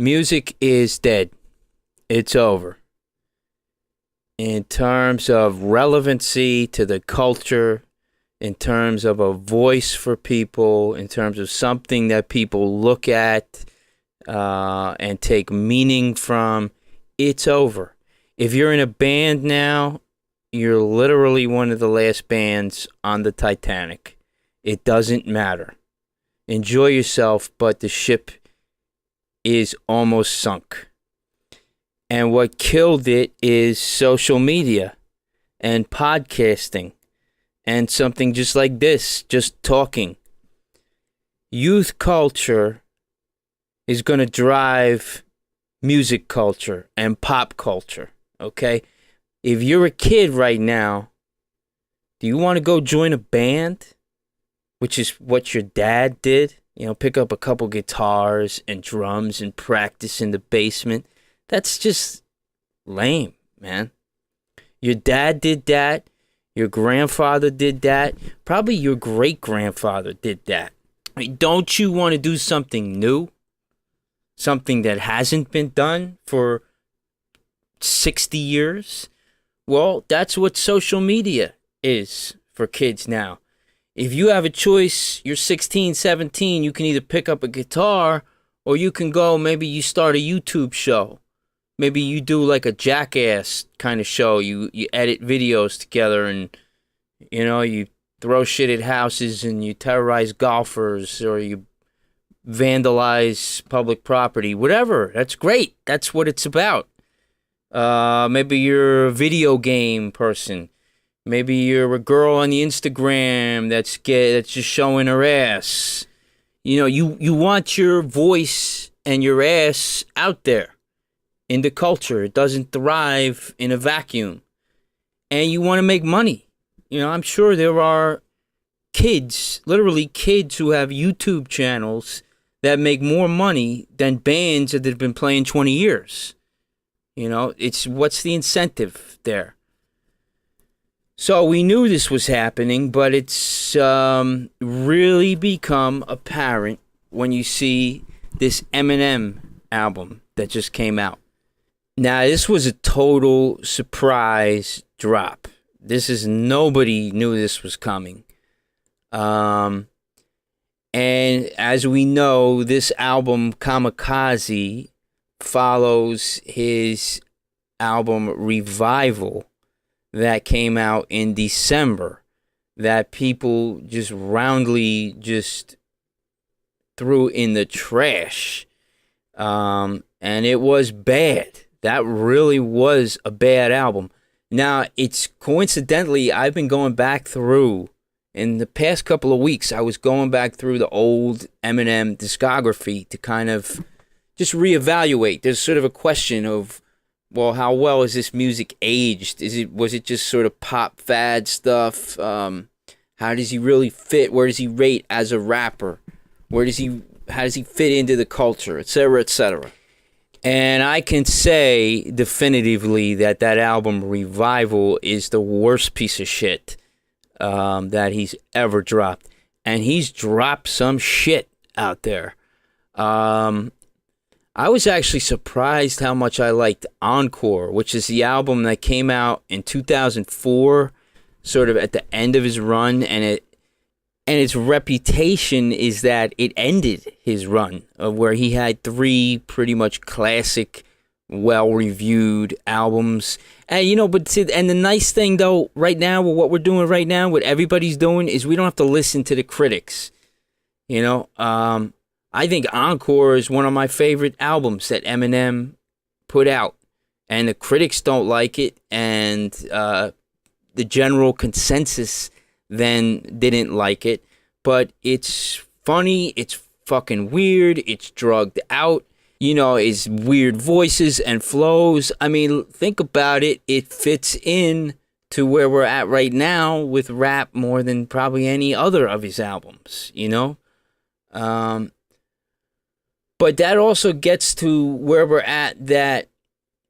Music is dead. It's over. In terms of relevancy to the culture, in terms of a voice for people, in terms of something that people look at and take meaning from, it's over. If you're in a band now, you're literally one of the last bands on the Titanic. It doesn't matter. Enjoy yourself, but the ship is almost sunk. And what killed it is social media and podcasting and something just like this, just talking. Youth culture is going to drive music culture and pop culture, okay? If you're a kid right now, do you want to go join a band? Which is what your dad did? You know, pick up a couple guitars and drums and practice in the basement. That's just lame, man. Your dad did that. Your grandfather did that. Probably your great-grandfather did that. I mean, don't you want to do something new? Something that hasn't been done for 60 years? Well, that's what social media is for kids now. If you have a choice, you're 16, 17, you can either pick up a guitar or you can go, maybe you start a YouTube show. Maybe you do like a Jackass kind of show. You edit videos together and, you know, you throw shit at houses and you terrorize golfers or you vandalize public property. Whatever. That's great. That's what it's about. Maybe you're a video game person. Maybe you're a girl on the Instagram that's just showing her ass. You know, you want your voice and your ass out there in the culture. It doesn't thrive in a vacuum. And you want to make money. You know, I'm sure there are kids, literally kids who have YouTube channels that make more money than bands that have been playing 20 years. You know, what's the incentive there? So we knew this was happening, but it's really become apparent when you see this EMINEM album that just came out. Now, this was a total surprise drop. Nobody knew this was coming. And as we know, this album, Kamikaze, follows his album Revival that came out in December that people just roundly just threw in the trash. And it was bad. That really was a bad album. Now, it's coincidentally, I've been going back through, in the past couple of weeks, I was going back through the old EMINEM discography to kind of just reevaluate. There's sort of a question of, well, how well is this music aged? Was it just sort of pop fad stuff? How does he really fit? Where does he rate as a rapper? How does he fit into the culture, etc., etc.? And I can say definitively that album Revival is the worst piece of shit that he's ever dropped. And he's dropped some shit out there. I was actually surprised how much I liked Encore, which is the album that came out in 2004, sort of at the end of his run, and its reputation is that it ended his run of where he had 3 pretty much classic, well-reviewed albums. And and the nice thing though, right now, with what we're doing right now, what everybody's doing, is we don't have to listen to the critics. You know, I think Encore is one of my favorite albums that EMINEM put out. And the critics don't like it, and the general consensus then didn't like it. But it's funny, it's fucking weird, it's drugged out, you know, it's weird voices and flows. I mean, think about it, it fits in to where we're at right now with rap more than probably any other of his albums, you know? But that also gets to where we're at, that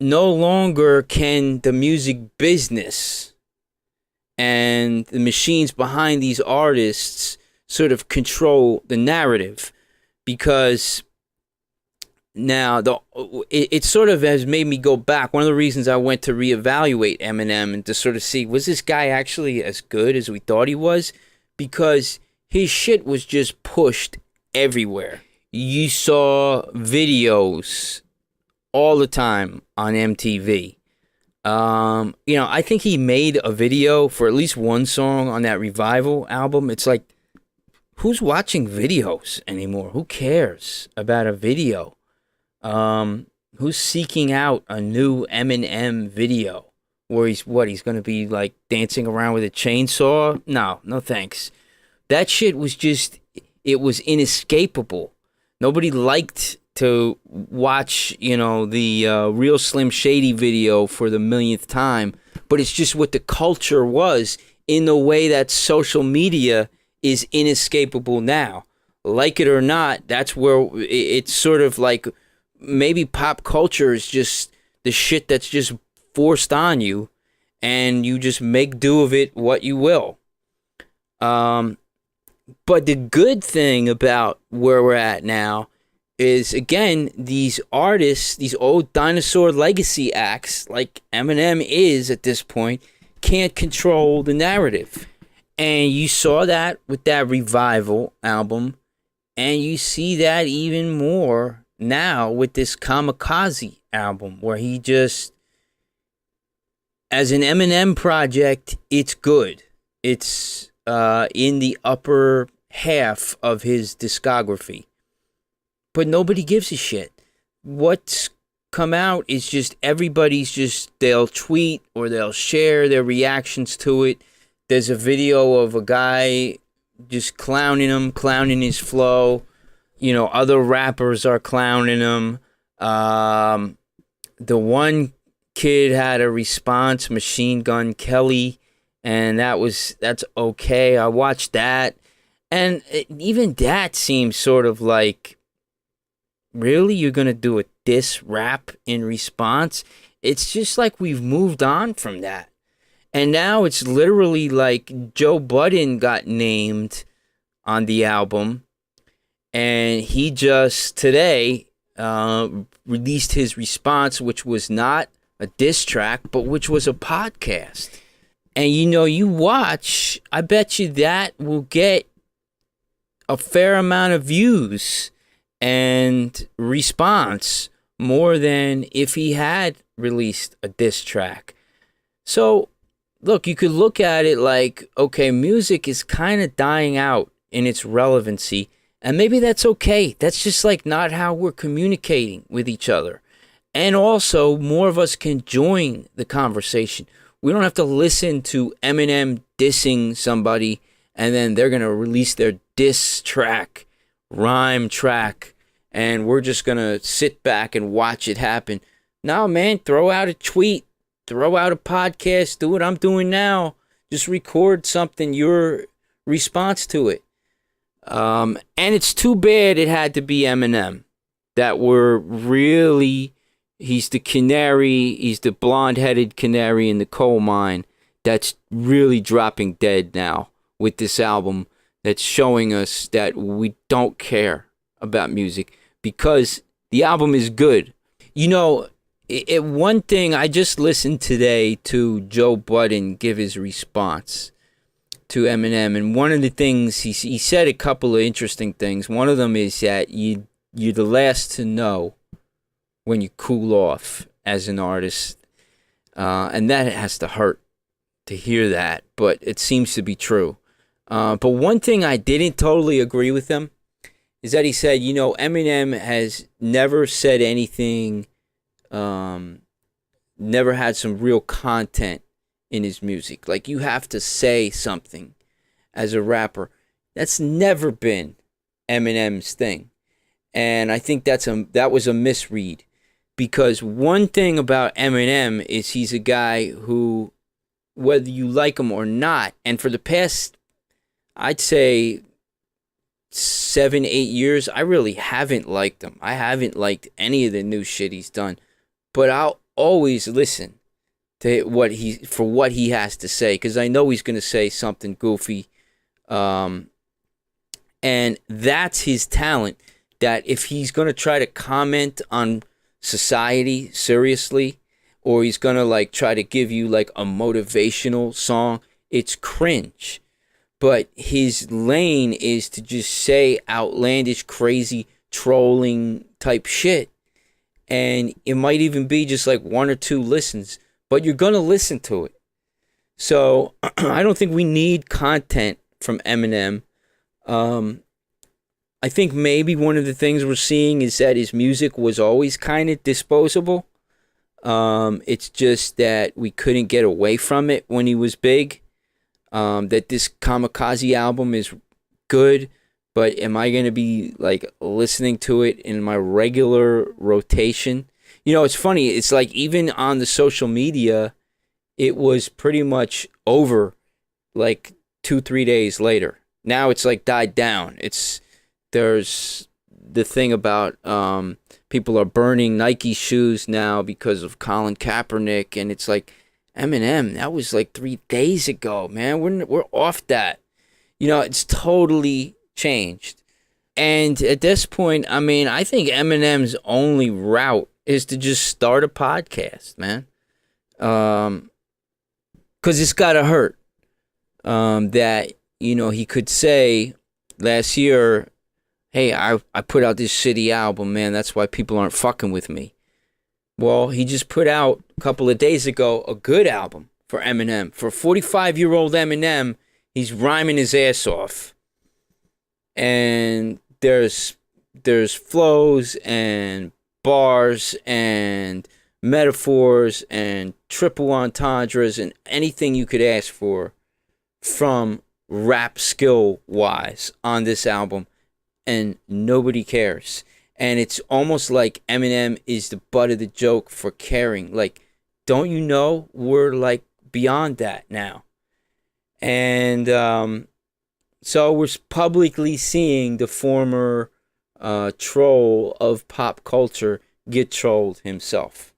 no longer can the music business and the machines behind these artists sort of control the narrative, because Now, it sort of has made me go back. One of the reasons I went to reevaluate Eminem and to sort of see, was this guy actually as good as we thought he was? Because his shit was just pushed everywhere. You saw videos all the time on MTV. I think he made a video for at least one song on that Revival album. It's like, who's watching videos anymore? Who cares about a video? Who's seeking out a new Eminem video where he's going to be like dancing around with a chainsaw? No thanks. That shit was just, it was inescapable. Nobody liked to watch, the Real Slim Shady video for the millionth time, but it's just what the culture was, in the way that social media is inescapable now. Like it or not, that's where it's sort of like, maybe pop culture is just the shit that's just forced on you, and you just make do of it what you will. But the good thing about where we're at now is, again, these artists, these old dinosaur legacy acts, like Eminem is at this point, can't control the narrative. And you saw that with that Revival album, and you see that even more now with this Kamikaze album, where he just, as an Eminem project, it's good. It's in the upper half of his discography. But nobody gives a shit. What's come out is just everybody's just, they'll tweet or they'll share their reactions to it. There's a video of a guy just clowning him, clowning his flow. Other rappers are clowning him. The one kid had a response, Machine Gun Kelly, and that's okay. I watched that, and even that seems sort of like, really, you're gonna do a diss rap in response? It's just like we've moved on from that, and now it's literally like Joe Budden got named on the album, and he just today released his response, which was not a diss track, but which was a podcast. And you watch, I bet you that will get a fair amount of views and response, more than if he had released a diss track. So, look, you could look at it like, okay, music is kind of dying out in its relevancy, and maybe that's okay. That's just like not how we're communicating with each other. And also, more of us can join the conversation. We don't have to listen to Eminem dissing somebody, and then they're going to release their diss track, rhyme track, and we're just going to sit back and watch it happen. No, man, throw out a tweet, throw out a podcast, do what I'm doing now. Just record something, your response to it. And it's too bad it had to be Eminem. That were really, he's the canary, he's the blonde-headed canary in the coal mine that's really dropping dead now with this album, that's showing us that we don't care about music because the album is good. One thing, I just listened today to Joe Budden give his response to Eminem, and one of the things he said a couple of interesting things. One of them is that you're the last to know when you cool off as an artist, and that has to hurt to hear that, but it seems to be true. But one thing I didn't totally agree with him is that he said, Eminem has never said anything, never had some real content in his music. Like, you have to say something as a rapper. That's never been Eminem's thing. And I think that was a misread. Because one thing about Eminem is he's a guy who, whether you like him or not, and for the past, I'd say 7-8 years, I really haven't liked him. I haven't liked any of the new shit he's done. But I'll always listen to what he has to say, because I know he's going to say something goofy, and that's his talent. that if he's going to try to comment on society seriously, or he's going to like try to give you like a motivational song, it's cringe. But his lane is to just say outlandish, crazy, trolling type shit. And it might even be just like 1 or 2 listens, but you're going to listen to it. So I don't think we need content from Eminem. I think maybe one of the things we're seeing is that his music was always kind of disposable. It's just that we couldn't get away from it when he was big. That this Kamikaze album is good, but am I going to be like listening to it in my regular rotation? You know, it's funny. It's like even on the social media, it was pretty much over like 2-3 days later. Now it's like died down. There's the thing about people are burning Nike shoes now because of Colin Kaepernick, and it's like, Eminem, that was like 3 days ago, man. We're off that. You know, it's totally changed. And at this point, I mean, I think Eminem's only route is to just start a podcast, man. Because it's got to hurt. That, you know, he could say last year, hey, I put out this shitty album, man. That's why people aren't fucking with me. Well, he just put out a couple of days ago a good album for Eminem. For 45-year-old Eminem, he's rhyming his ass off. And there's flows and bars and metaphors and triple entendres and anything you could ask for from rap skill-wise on this album. And nobody cares. And it's almost like Eminem is the butt of the joke for caring. Like, don't you know we're like beyond that now? And so we're publicly seeing the former troll of pop culture get trolled himself.